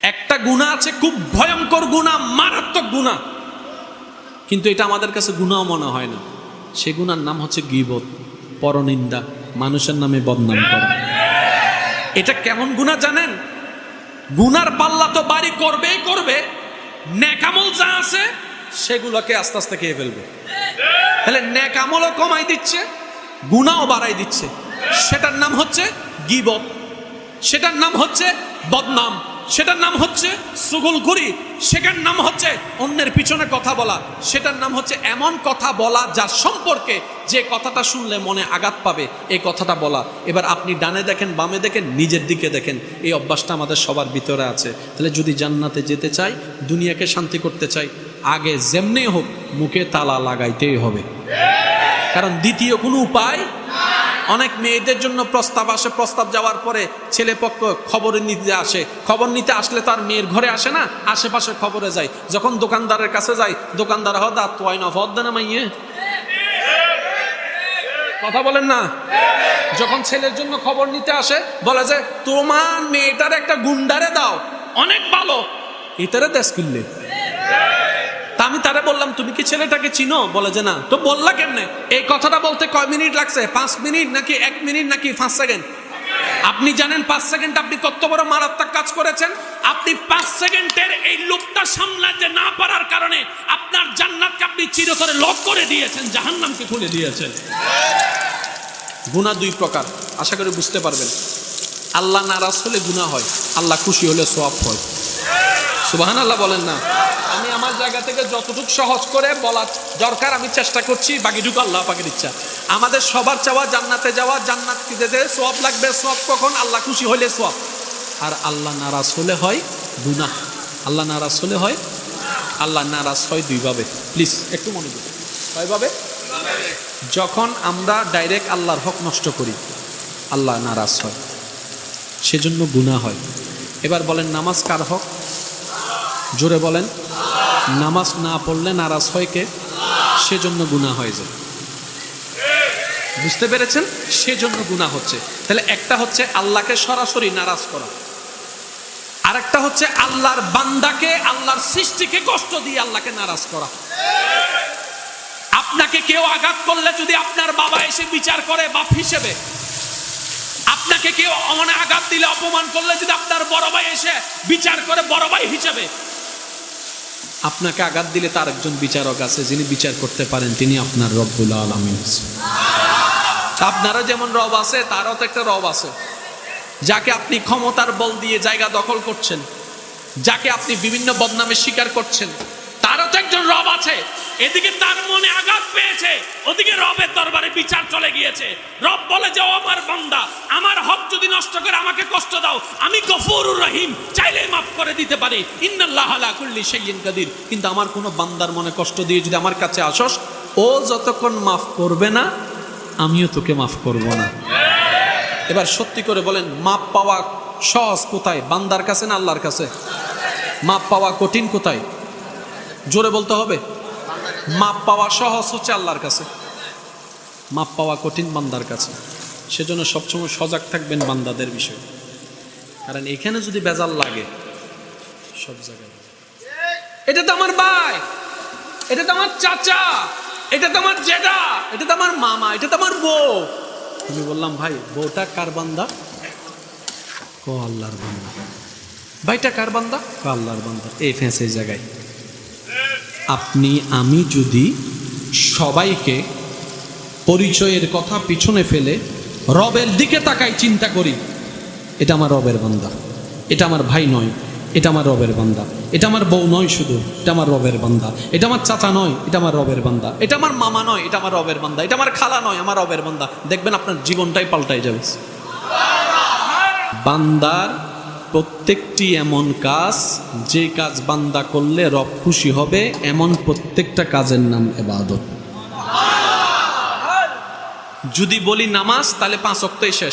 একটা গুনাহ আছে, খুব ভয়ঙ্কর গুনাহ, মারাত্মক গুনাহ, কিন্তু এটা আমাদের কাছে গুনাহ মনে হয় না। সে গুনার নাম হচ্ছে গীবত, পরনিন্দা, মানুষের নামে বদনাম করা। এটা কেমন গুনাহ জানেন? গুনার পাল্লা তো বাড়ি করবেই করবে, নেক আমল যা আছে সেগুলোকে আস্তে আস্তে খেয়ে ফেলবে। তাহলে নেক আমলও কমাই দিচ্ছে, গুনাহও বাড়াই দিচ্ছে। সেটার নাম হচ্ছে গীবত, সেটার নাম হচ্ছে বদনাম, সেটার নাম হচ্ছে চুগলখড়ি, সেটার নাম হচ্ছে অন্যের পিছনে কথা বলা, সেটার নাম হচ্ছে এমন কথা বলা যার সম্পর্কে যে কথাটা শুনলে মনে আঘাত পাবে, এই কথাটা বলা। এবার আপনি ডানে দেখেন, বামে দেখেন, নিজের দিকে দেখেন, এই অভ্যাসটা আমাদের সবার ভিতরে আছে। তাহলে যদি জান্নাতে যেতে চাই, দুনিয়াকে শান্তি করতে চাই, আগে যেমনি হোক মুখে তালা লাগাইতেই হবে, কারণ দ্বিতীয় কোনো উপায়। অনেক মেয়েদের জন্য প্রস্তাব আসে, প্রস্তাব যাওয়ার পরে ছেলে পক্ষ খবর নিতে আসে, খবর নিতে আসলে তার মেয়ের ঘরে আসে না, আশেপাশে খবরে যায়। যখন দোকানদারের কাছে যায়, দোকানদার হদা তোয়াই না ভদ্দা না মাইয়ে, কথা বলেন না। যখন ছেলের জন্য খবর নিতে আসে, বলে যে তোমার মেয়েটার একটা গুন্ডারে দাও, অনেক ভালো, এটারে দেশ কিনলে। আমি তারে বললাম তুমি কি ছেলেটাকে চিনো? বলে যে না। তো বললা কেমনে? এই কথাটা বলতে কয় মিনিট লাগছে? 5 মিনিট নাকি 1 মিনিট নাকি 5 সেকেন্ড? আপনি জানেন 5 সেকেন্ড আপনি কত বড় মারাত্মক কাজ করেছেন? আপনি 5 সেকেন্ডের এই লোকটা সামলাতে না পারার কারণে আপনার জান্নাতকে আপনি চিরতরে লক করে দিয়েছেন, জাহান্নামকে খুলে দিয়েছেন। গুনাহ দুই প্রকার, আশা করি বুঝতে পারবেন। আল্লাহ নারাজ হলে গুনাহ হয়, আল্লাহ খুশি হলে সওয়াব হয়। সুবহানাল্লাহ বলেন না। আমি আমার জায়গা থেকে যতটুকু সহজ করে বলার দরকার আমি চেষ্টা করছি, বাকিটুকু আল্লাহ পাকের ইচ্ছা। আমাদের সবার চাওয়া জান্নাতে যাওয়া, জান্নাত দিতে সওয়াব লাগবে। সওয়াব কখন? আল্লাহ খুশি হলে সওয়াব, আর আল্লাহ নারাজ হলে হয় গুনাহ। আল্লাহ নারাজ হলে হয়, আল্লাহ নারাজ হয় দুইভাবে। প্লিজ একটু মনোযোগ। কয়ভাবে? যখন আমরা ডাইরেক্ট আল্লাহর হক নষ্ট করি, আল্লাহ নারাজ হয়, সেজন্য গুনাহ হয়। এবার বলেন নামাজ কার হক? জোরে বলেন। নামাজ না পড়লে নারাজ হয় কে? সেজন্য গুনাহ হয়ে যায়। বুঝতে পেরেছেন? সেজন্য গুনাহ হচ্ছে। তাহলে একটা হচ্ছে আল্লাহকে সরাসরি নারাজ করা, আর একটা হচ্ছে আল্লাহর বান্দাকে, আল্লাহর সৃষ্টিকে কষ্ট দিয়ে আল্লাহকে নারাজ করা। আপনাকে কেউ আঘাত করলে যদি আপনার বাবা এসে বিচার করে বাপ হিসেবে, আপনাকে কেউ অমনে আঘাত দিলে, অপমান করলে যদি আপনার বড় ভাই এসে বিচার করে বড় ভাই হিসেবে, আপনাকে আঘাত দিলে তার একজন বিচারক আছে যিনি বিচার করতে পারেন, তিনি আপনার রব্বুল আলামিন। আপনারও যেমন রব আছে, তারও তো একটা রব আছে, যাকে আপনি ক্ষমতার বল দিয়ে জায়গা দখল করছেন, যাকে আপনি বিভিন্ন বদনামের শিকার করছেন, তারও তো একজন রব আছে। এদিকে তার মনে আঘাত পেয়েছে, ওদিকে রবের দরবারে বিচার চলে গিয়েছে। রব বলে যে ও আমার বান্দা, আমার হক যদি নষ্ট করে আমাকে কষ্ট দাও, আমি গফুরুর রহিম, চাইলে মাফ করে দিতে পারি। ইন্নাল্লাহা আলা কুল্লি শাইইন কাদির। কিন্তু আমার কোনো বান্দার মনে কষ্ট দিয়ে যদি আমার কাছে আসস, ও যতক্ষণ মাফ করবে না, আমিও তোকে মাফ করব না। এবার সত্যি করে বলেন, মাপ পাওয়া সহজ কোথায়? বান্দার কাছে না আল্লাহর কাছে? মাপ পাওয়া কঠিন কোথায়? জোরে বলতে হবে। মাপ পাওয়া সহজ হচ্ছে আল্লাহর কাছে, মাপ পাওয়া কঠিন বান্দার কাছে। সেজন্য সবসময় সজাগ থাকবেন বান্দাদের বিষয়ে, কারণ এখানে যদি বেজাল লাগে সব জায়গায়। এটা তো আমার ভাই, এটা তো আমার চাচা, এটা তো আমার জেঠা, এটা তো আমার মামা, এটা তো আমার বউ। আমি বললাম ভাই বউটা কার বান্দা? কো আল্লাহর বান্দা। ভাইটা কার বান্দা? কো আল্লাহর বান্দা। এই ফেঁসে জায়গায় আপনি আমি যদি সবাইকে পরিচয়ের কথা পিছনে ফেলে রবের দিকে তাকাই, চিন্তা করি এটা আমার রবের বান্দা, এটা আমার ভাই নয়, এটা আমার রবের বান্দা, এটা আমার বউ নয় শুধু, এটা আমার রবের বান্দা, এটা আমার চাচা নয়, এটা আমার রবের বান্দা, এটা আমার মামা নয়, এটা আমার রবের বান্দা, এটা আমার খালা নয়, আমার রবের বান্দা। দেখবেন আপনার জীবনটাই পাল্টাই যাবে। বান্দার প্রত্যেকটি এমন কাজ, যে কাজ বান্দা করলে রব খুশি হবে, এমন প্রত্যেকটা কাজের নাম ইবাদত। যদি বলি নামাজ, তাহলে 5 ওয়াক্তই শেষ।